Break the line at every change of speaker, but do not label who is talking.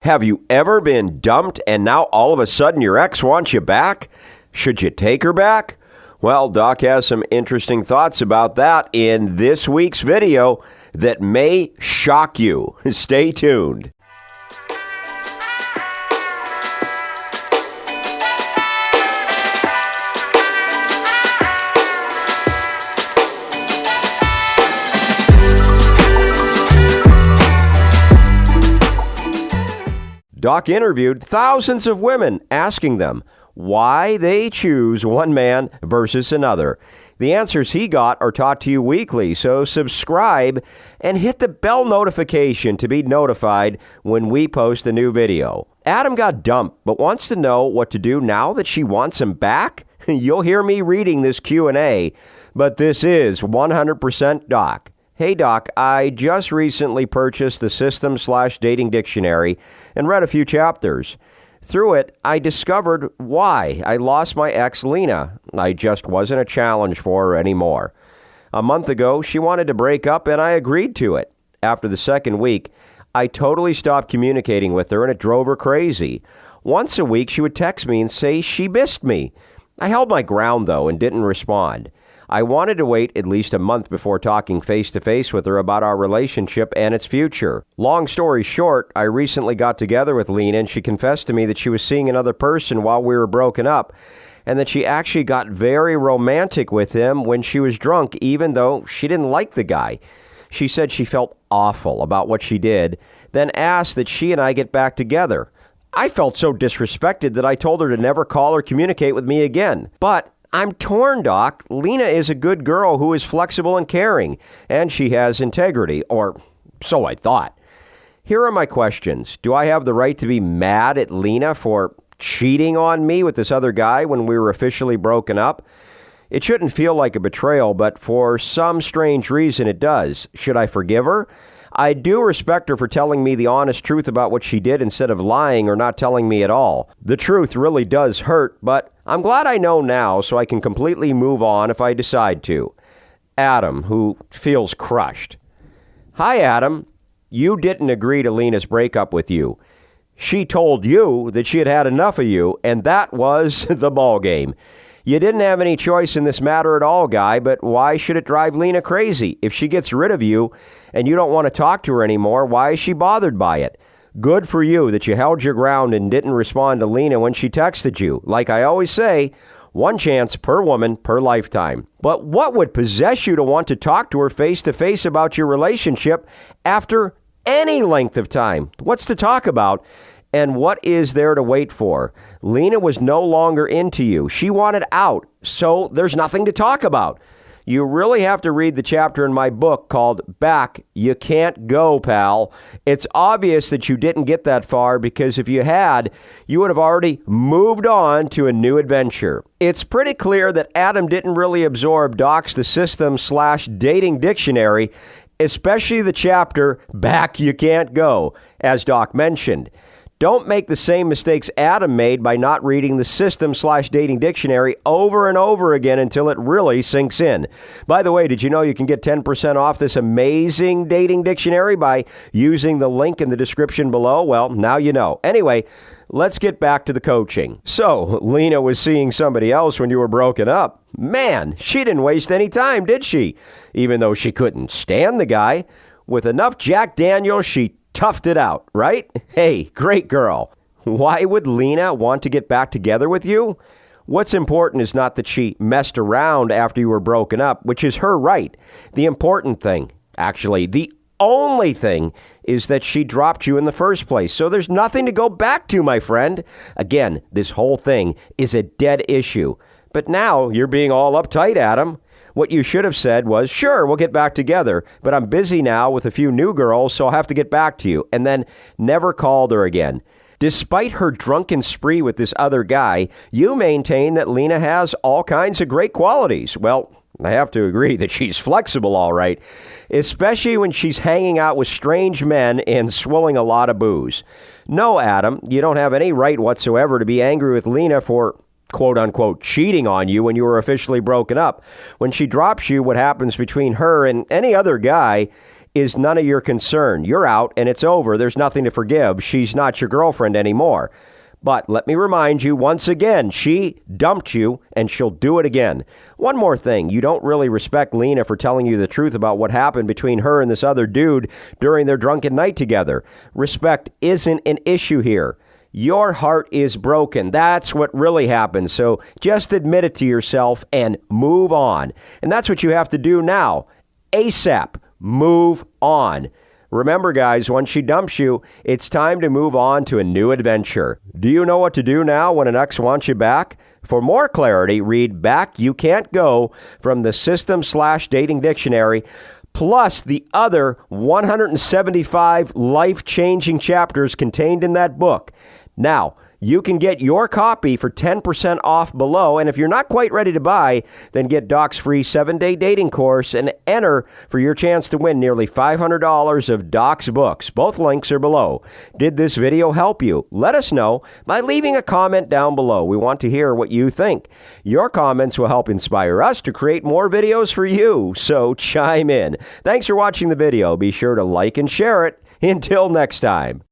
Have you ever been dumped and now all of a sudden your ex wants you back? Should you take her back? Well, Doc has some interesting thoughts about that in this week's video that may shock you. Stay tuned. Doc interviewed thousands of women, asking them why they choose one man versus another. The answers he got are taught to you weekly, so subscribe and hit the bell notification to be notified when we post a new video. Adam got dumped, but wants to know what to do now that she wants him back? You'll hear me reading this Q&A, but this is 100% Doc. Hey Doc, I just recently purchased the System/Dating Dictionary and read a few chapters. Through it, I discovered why I lost my ex, Lena. I just wasn't a challenge for her anymore. A month ago, she wanted to break up and I agreed to it. After the second week, I totally stopped communicating with her and it drove her crazy. Once a week, she would text me and say she missed me. I held my ground though and didn't respond. I wanted to wait at least a month before talking face-to-face with her about our relationship and its future. Long story short, I recently got together with Lena and she confessed to me that she was seeing another person while we were broken up and that she actually got very romantic with him when she was drunk, even though she didn't like the guy. She said she felt awful about what she did, then asked that she and I get back together. I felt so disrespected that I told her to never call or communicate with me again. But I'm torn, Doc. Lena is a good girl who is flexible and caring, and she has integrity, or so I thought. Here are my questions. Do I have the right to be mad at Lena for cheating on me with this other guy when we were officially broken up? It shouldn't feel like a betrayal, but for some strange reason it does. Should I forgive her? I do respect her for telling me the honest truth about what she did instead of lying or not telling me at all. The truth really does hurt, but I'm glad I know now so I can completely move on if I decide to. Adam, who feels crushed. Hi, Adam. You didn't agree to Lena's breakup with you. She told you that she had had enough of you, and that was the ballgame. You didn't have any choice in this matter at all, guy, but why should it drive Lena crazy? If she gets rid of you and you don't want to talk to her anymore, why is she bothered by it? Good for you that you held your ground and didn't respond to Lena when she texted you. Like I always say, one chance per woman per lifetime. But what would possess you to want to talk to her face to face about your relationship after any length of time? What's to talk about? And what is there to wait for? Lena was no longer into you. She wanted out, so there's nothing to talk about. You really have to read the chapter in my book called Back You Can't Go, Pal. It's obvious that you didn't get that far because if you had, you would have already moved on to a new adventure. It's pretty clear that Adam didn't really absorb Doc's The System/Dating Dictionary, especially the chapter Back You Can't Go, as Doc mentioned. Don't make the same mistakes Adam made by not reading the System/Dating Dictionary over and over again until it really sinks in. By the way, did you know you can get 10% off this amazing dating dictionary by using the link in the description below? Well, now you know. Anyway, let's get back to the coaching. So, Lena was seeing somebody else when you were broken up. Man, she didn't waste any time, did she? Even though she couldn't stand the guy. With enough Jack Daniels, she toughed it out, right? Hey, great girl. Why would Lena want to get back together with you? What's important is not that she messed around after you were broken up, which is her right. The important thing, actually, the only thing, is that she dropped you in the first place. So there's nothing to go back to, my friend. Again, this whole thing is a dead issue. But now you're being all uptight, Adam. What you should have said was, sure, we'll get back together, but I'm busy now with a few new girls, so I'll have to get back to you. And then never called her again. Despite her drunken spree with this other guy, you maintain that Lena has all kinds of great qualities. Well, I have to agree that she's flexible, all right, especially when she's hanging out with strange men and swilling a lot of booze. No, Adam, you don't have any right whatsoever to be angry with Lena for quote-unquote cheating on you when you were officially broken up. When she drops you, what happens between her and any other guy is none of your concern. You're out and it's over. There's nothing to forgive. She's not your girlfriend anymore. But let me remind you once again, she dumped you and she'll do it again. One more thing, you don't really respect Lena for telling you the truth about what happened between her and this other dude during their drunken night together. Respect isn't an issue here. Your heart is broken. That's what really happened. So just admit it to yourself and move on. And that's what you have to do now. ASAP. Move on. Remember, guys, once she dumps you, it's time to move on to a new adventure. Do you know what to do now when an ex wants you back? For more clarity, read Back You Can't Go from the System/Dating Dictionary, plus the other 175 life-changing chapters contained in that book. Now, you can get your copy for 10% off below, and if you're not quite ready to buy, then get Doc's free 7-day dating course and enter for your chance to win nearly $500 of Doc's books. Both links are below. Did this video help you? Let us know by leaving a comment down below. We want to hear what you think. Your comments will help inspire us to create more videos for you, so chime in. Thanks for watching the video. Be sure to like and share it. Until next time.